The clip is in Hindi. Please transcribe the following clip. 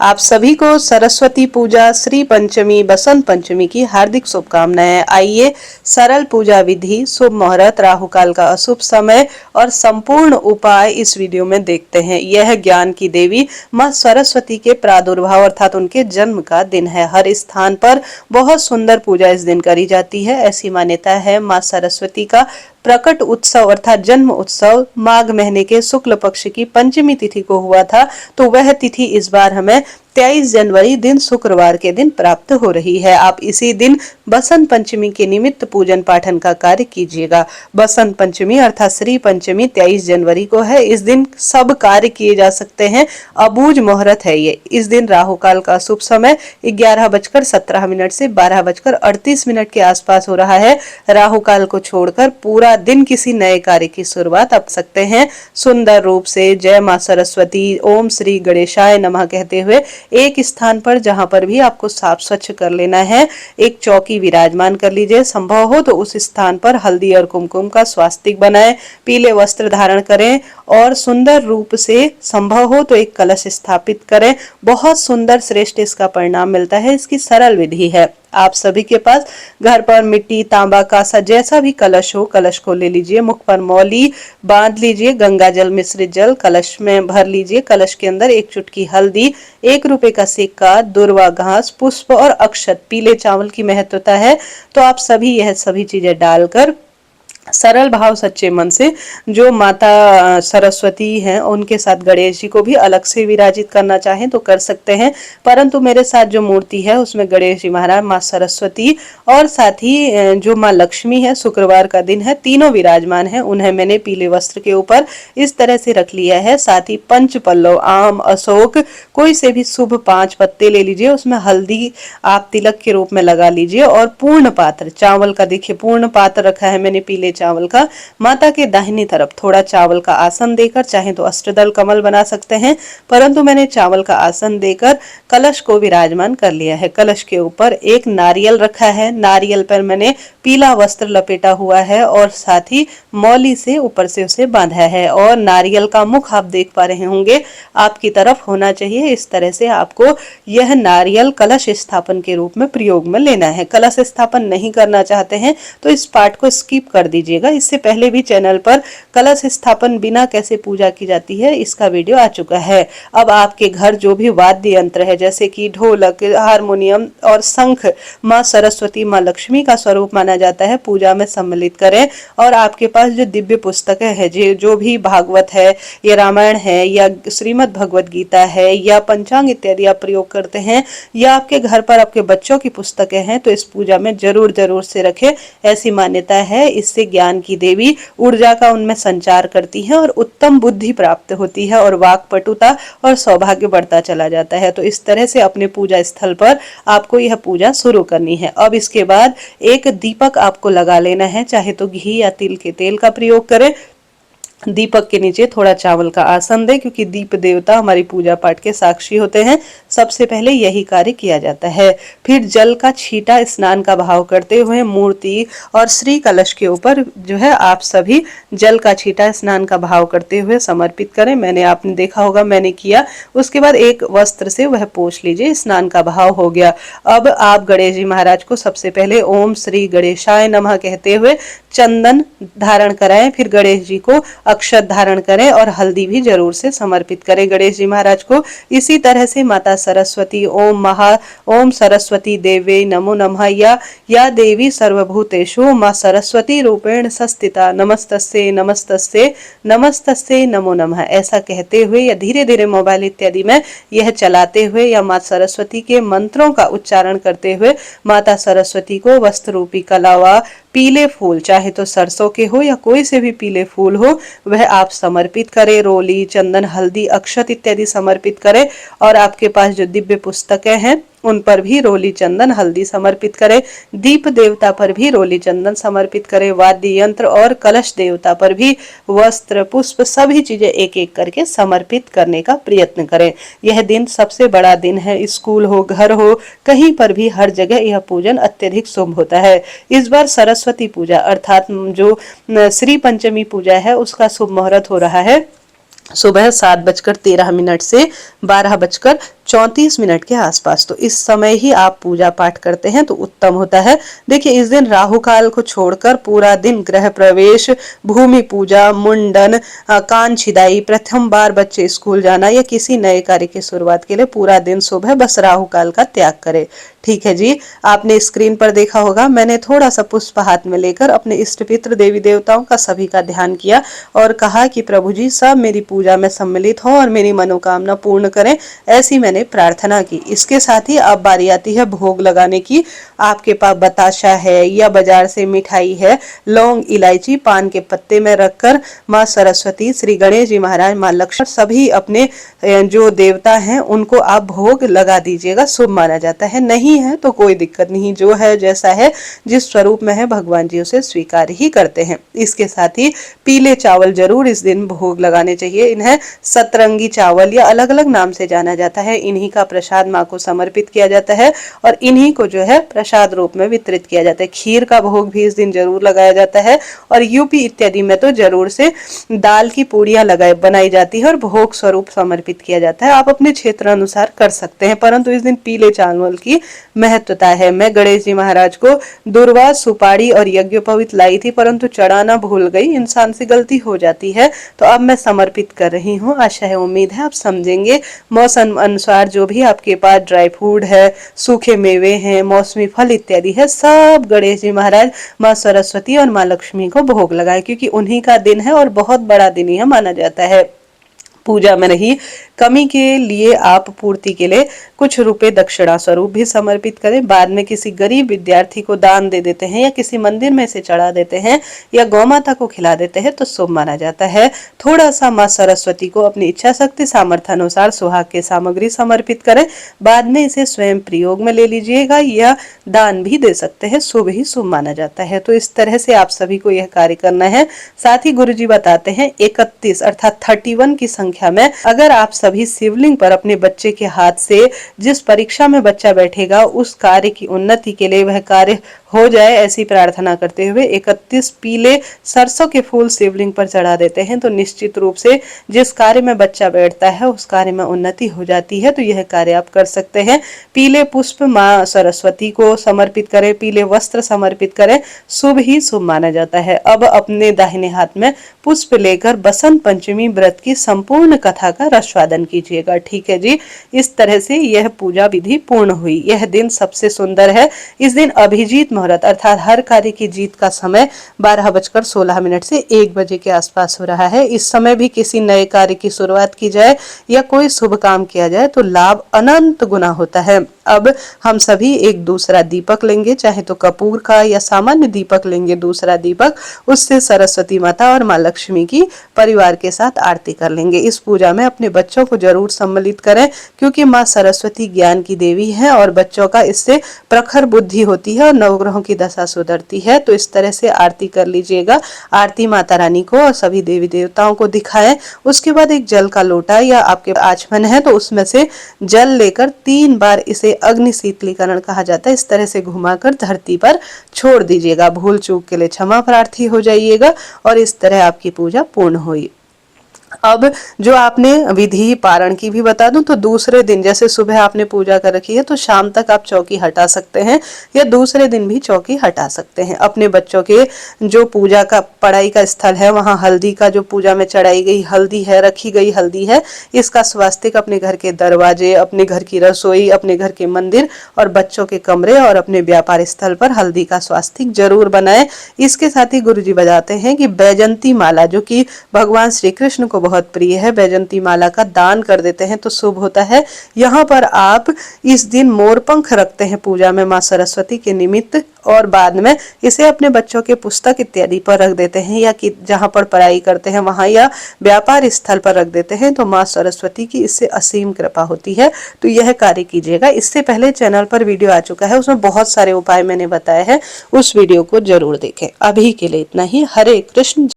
आप सभी को सरस्वती पूजा, श्री पंचमी, बसंत पंचमी की हार्दिक शुभकामनाएं। आइए सरल पूजा विधि, शुभ मुहूर्त, राहु काल का अशुभ समय और संपूर्ण उपाय इस वीडियो में देखते हैं। यह ज्ञान की देवी मां सरस्वती के प्रादुर्भाव अर्थात उनके जन्म का दिन है। हर स्थान पर बहुत सुंदर पूजा इस दिन करी जाती है। ऐसी मान्यता है मां सरस्वती का प्रकट उत्सव अर्थात जन्म उत्सव माघ महीने के शुक्ल पक्ष की पंचमी तिथि को हुआ था, तो वह तिथि इस बार हमें 23 जनवरी दिन शुक्रवार के दिन प्राप्त हो रही है। आप इसी दिन बसंत पंचमी के निमित्त पूजन पाठन का कार्य कीजिएगा। बसंत पंचमी अर्थात श्री पंचमी 23 जनवरी को है। इस दिन सब कार्य किए जा सकते हैं। अबूझ मुहूर्त है ये। इस दिन राहु काल का शुभ समय 11:17 से 12:38 के आसपास हो रहा है। राहु काल को छोड़कर पूरा दिन किसी नए कार्य की शुरुआत आप सकते हैं। सुंदर रूप से जय मां सरस्वती, ओम श्री गणेशाय नमः कहते हुए एक स्थान पर जहां पर भी आपको साफ स्वच्छ कर लेना है, एक चौकी विराजमान कर लीजिए। संभव हो तो उस स्थान पर हल्दी और कुमकुम का स्वास्तिक बनाएं, पीले वस्त्र धारण करें और सुंदर रूप से संभव हो तो एक कलश स्थापित करें। बहुत सुंदर श्रेष्ठ इसका परिणाम मिलता है। इसकी सरल विधि है। आप सभी के पास घर पर मिट्टी, तांबा, कांसा जैसा भी कलश हो, कलश को ले लीजिए, मुख पर मौली बांध लीजिए, गंगा जल मिश्रित जल कलश में भर लीजिए। कलश के अंदर 1 चुटकी हल्दी, 1 रुपए का सिक्का, दुर्वा घास, पुष्प और अक्षत, पीले चावल की महत्वता है। तो आप सभी यह सभी चीजें डालकर सरल भाव सच्चे मन से जो माता सरस्वती हैं उनके साथ गणेश जी को भी अलग से विराजित करना चाहें तो कर सकते हैं, परंतु मेरे साथ जो मूर्ति है उसमें गणेश जी महाराज, मां सरस्वती और साथ ही जो मां लक्ष्मी है, शुक्रवार का दिन है, तीनों विराजमान हैं। उन्हें मैंने पीले वस्त्र के ऊपर इस तरह से रख लिया है। साथ ही 5 पल्लव, आम, अशोक, कोई से भी शुभ 5 पत्ते ले लीजिए, उसमें हल्दी आप तिलक के रूप में लगा लीजिए और पूर्ण पात्र चावल का, देखिए पूर्ण पात्र रखा है मैंने पीले चावल का। माता के दाहिनी तरफ थोड़ा चावल का आसन देकर, चाहे तो अष्टदल कमल बना सकते हैं, परंतु मैंने चावल का आसन देकर कलश को विराजमान कर लिया है। कलश के ऊपर एक नारियल रखा है। नारियल पर मैंने पीला वस्त्र लपेटा हुआ है और साथ ही मौली से ऊपर से उसे बांधा है और नारियल का मुख आप देख पा रहे होंगे आपकी तरफ होना चाहिए। इस तरह से आपको यह नारियल कलश स्थापन के रूप में प्रयोग में लेना है। कलश स्थापन नहीं करना चाहते हैं तो इस पार्ट को स्किप कर दीजिएगा। इससे पहले भी चैनल पर कलश स्थापन बिना कैसे पूजा की जाती है इसका वीडियो आ चुका है। अब आपके घर जो भी वाद्य यंत्र है जैसे कि ढोलक, हारमोनियम और शंख मां सरस्वती, मां लक्ष्मी का स्वरूप माना जाता है, पूजा में सम्मिलित करें। और आपके पास जो दिव्य पुस्तकें हैं, जो भी भागवत है या रामायण है या श्रीमद् भगवत गीता है या पंचांग इत्यादि आप प्रयोग करते हैं या आपके घर पर आपके बच्चों की पुस्तकें हैं तो इस पूजा में जरूर से रखें। ऐसी मान्यता है। इससे ज्ञान की देवी ऊर्जा का उनमें संचार करती है और उत्तम बुद्धि प्राप्त होती है और वाक्पटुता और सौभाग्य बढ़ता चला जाता है। तो इस तरह से अपने पूजा स्थल पर आपको यह पूजा शुरू करनी है। अब इसके बाद एक दीपक आपको लगा लेना है, चाहे तो घी या तिल के तेल का प्रयोग करें। दीपक के नीचे थोड़ा चावल का आसन दें, क्योंकि दीप देवता हमारी पूजा पाठ के साक्षी होते हैं। सबसे पहले यही कार्य किया जाता है। फिर जल का छींटा स्नान का भाव करते हुए मूर्ति और श्री कलश के ऊपर जो है आप सभी जल का छींटा स्नान का भाव करते हुए समर्पित करें। मैंने, आपने देखा होगा मैंने किया। उसके बाद एक वस्त्र से वह पोंछ लीजिए। स्नान का भाव हो गया। अब आप गणेश जी महाराज को सबसे पहले ओम श्री गणेशाय नमः कहते हुए चंदन धारण कराएं। फिर गणेश जी को अक्षत धारण करें और हल्दी भी जरूर से समर्पित करें गणेश जी महाराज को। इसी तरह से माता सरस्वती, ओम सरस्वती देवे नमो नमः या देवी सर्वभूतेषु मां सरस्वती रूपेण संस्थिता नमस्तस्ये नमस्तस्ये नमस्तस्ये नमो नमः, ऐसा कहते हुए या धीरे धीरे मोबाइल इत्यादि में यह चलाते हुए या माता सरस्वती के मंत्रों का उच्चारण करते हुए माता सरस्वती को वस्त्र रूपी कलावा, पीले फूल, चाहे तो सरसों के हो या कोई से भी पीले फूल हो, वह आप समर्पित करें। रोली, चंदन, हल्दी, अक्षत इत्यादि समर्पित करें। और आपके पास जो दिव्य पुस्तकें हैं उन पर भी रोली, चंदन, हल्दी समर्पित करें। दीप देवता पर भी रोली, चंदन समर्पित करें। वाद्य यंत्र और कलश देवता पर भी वस्त्र, पुष्प सभी चीजें एक एक करके समर्पित करने का प्रयत्न करें। यह दिन सबसे बड़ा दिन है। स्कूल हो, घर हो, कहीं पर भी हर जगह यह पूजन अत्यधिक शुभ होता है। इस बार सरस्वती पूजा अर्थात जो श्री पंचमी पूजा है उसका शुभ मुहूर्त हो रहा है सुबह 7:13 से 12:13 34 मिनट के आसपास। तो इस समय ही आप पूजा पाठ करते हैं तो उत्तम होता है। देखिए इस दिन राहु काल को छोड़कर पूरा दिन गृह प्रवेश, भूमि पूजा, मुंडन, कान छिदाई, प्रथम बार बच्चे स्कूल जाना या किसी नए कार्य की शुरुआत के लिए पूरा दिन शुभ है। बस राहु काल का त्याग करें। ठीक है जी, आपने स्क्रीन पर देखा होगा मैंने थोड़ा सा पुष्प हाथ में लेकर अपने इष्ट पितृ देवी देवताओं का सभी का ध्यान किया और कहा कि प्रभु जी सब मेरी पूजा में सम्मिलित हो और मेरी मनोकामना पूर्ण करें, ऐसी मैंने प्रार्थना की। इसके साथ ही अब बारी आती है भोग लगाने की। आपके पास बताशा है या बाजार से मिठाई है, लौंग, इलायची, पान के पत्ते में रखकर माँ सरस्वती, श्री गणेश जी महाराज, माँ लक्ष्मण, सभी अपने जो देवता हैं उनको आप भोग लगा दीजिएगा, शुभ माना जाता है। नहीं है तो कोई दिक्कत नहीं, जो है जैसा है जिस स्वरूप में है भगवान जी उसे स्वीकार ही करते हैं। इसके साथ ही पीले चावल जरूर इस दिन भोग लगाने चाहिए। इन्हें सतरंगी चावल या अलग अलग नाम से जाना जाता है। इन्हीं का प्रसाद माँ को समर्पित किया जाता है और इन्हीं को जो है प्रसाद रूप में वितरित किया जाता है। खीर का भोग भी इस दिन जरूर लगाया जाता है और यूपी इत्यादि में तो जरूर से दाल की पूड़ियां बनाई जाती है और भोग स्वरूप समर्पित किया जाता है। आप अपने क्षेत्र अनुसार कर सकते हैं, परंतु इस दिन पीले चावल की महत्वता है। मैं गणेश जी महाराज को दुर्वा, सुपारी और यज्ञोपवीत लाई थी, परंतु चढ़ाना भूल गई। इंसान से गलती हो जाती है, तो अब मैं समर्पित कर रही हूँ। आशा है, उम्मीद है आप समझेंगे। मौसम अनुसार जो भी आपके पास ड्राई फ्रूट है, सूखे मेवे हैं, मौसमी फल इत्यादि है, सब गणेश जी महाराज, माँ सरस्वती और माँ लक्ष्मी को भोग लगाए, क्योंकि उन्हीं का दिन है और बहुत बड़ा दिन यह माना जाता है। पूजा में रही कमी के लिए आप पूर्ति के लिए कुछ रुपए दक्षिणा स्वरूप भी समर्पित करें। बाद में किसी गरीब विद्यार्थी को दान दे देते हैं या किसी मंदिर में से चढ़ा देते हैं या गौ माता को खिला देते हैं तो शुभ माना जाता है। थोड़ा सा माँ सरस्वती को अपनी इच्छा शक्ति सामर्थ्य अनुसार सुहाग की सामग्री समर्पित करें। बाद में इसे स्वयं प्रयोग में ले लीजिएगा या दान भी दे सकते हैं, शुभ ही शुभ माना जाता है। तो इस तरह से आप सभी को यह कार्य करना है। साथ ही गुरु जी बताते हैं 31 अर्थात 31 की संख्या में अगर आप सभी शिवलिंग पर अपने बच्चे के हाथ से जिस परीक्षा में बच्चा बैठेगा उस कार्य की उन्नति के लिए वह कार्य हो जाए, ऐसी प्रार्थना करते हुए 31 पीले सरसों के फूल शिवलिंग पर चढ़ा देते हैं तो निश्चित रूप से जिस कार्य में बच्चा बैठता है उस कार्य में उन्नति हो जाती है। तो यह कार्य आप कर सकते हैं। पीले पुष्प माँ सरस्वती को समर्पित करें, पीले वस्त्र समर्पित करें, शुभ ही शुभ माना जाता है। अब अपने दाहिने हाथ में पुष्प लेकर बसंत पंचमी व्रत की संपूर्ण कथा का रसवादन कीजिएगा। ठीक है जी, इस तरह से यह पूजा विधि पूर्ण हुई। यह दिन सबसे सुंदर है। इस दिन अभिजीत मुहूर्त अर्थात हर कार्य की जीत का समय 12:16 से 1 बजे के आसपास हो रहा है। इस समय भी किसी नए कार्य की शुरुआत की जाए या कोई शुभ काम किया जाए तो लाभ अनंत गुना होता है। अब हम सभी एक दूसरा दीपक लेंगे, चाहे तो कपूर का या सामान्य दीपक लेंगे दूसरा दीपक, उससे सरस्वती माता और माँ लक्ष्मी की परिवार के साथ आरती कर लेंगे। इस पूजा में अपने बच्चों को जरूर सम्मिलित करें, क्योंकि माँ सरस्वती ज्ञान की देवी है और बच्चों का इससे प्रखर बुद्धि होती है और नवग्रहों की दशा सुधरती है। तो इस तरह से आरती कर लीजिएगा। आरती माता रानी को और सभी देवी देवताओं को दिखाएं। उसके बाद एक जल का लोटा या आपके आचमन है तो उसमें से जल लेकर 3 बार, इसे अग्नि शीतलीकरण कहा जाता है, इस तरह से घुमाकर धरती पर छोड़ दीजिएगा। भूल चूक के लिए क्षमा प्रार्थी हो जाइएगा और इस तरह आपकी पूजा पूर्ण हुई। अब जो आपने विधि पारण की भी बता दूं तो दूसरे दिन जैसे सुबह आपने पूजा कर रखी है तो शाम तक आप चौकी हटा सकते हैं या दूसरे दिन भी चौकी हटा सकते हैं। अपने बच्चों के जो पूजा का पढ़ाई का स्थल है वहां हल्दी का जो पूजा में चढ़ाई गई हल्दी है, रखी गई हल्दी है, इसका स्वास्तिक अपने घर के दरवाजे, अपने घर की रसोई, अपने घर के मंदिर और बच्चों के कमरे और अपने व्यापार स्थल पर हल्दी का स्वास्तिक जरूर बनाएं। इसके साथ ही गुरु जी बताते हैं कि बैजंती माला जो कि भगवान श्री कृष्ण को बहुत प्रिय है, बैजंती माला का दान कर देते हैं तो शुभ होता है। यहाँ पर आप इस दिन मोरपंख रखते हैं पूजा में माँ सरस्वती के निमित्त और बाद में इसे अपने बच्चों के पुस्तक इत्यादि पर रख देते हैं या कि जहाँ पर पढ़ाई करते हैं वहां या व्यापार स्थल पर रख देते हैं तो माँ सरस्वती की इससे असीम कृपा होती है। तो यह कार्य कीजिएगा। इससे पहले चैनल पर वीडियो आ चुका है, उसमें बहुत सारे उपाय मैंने बताए हैं, उस वीडियो को जरूर देखें। अभी के लिए इतना ही। हरे कृष्ण।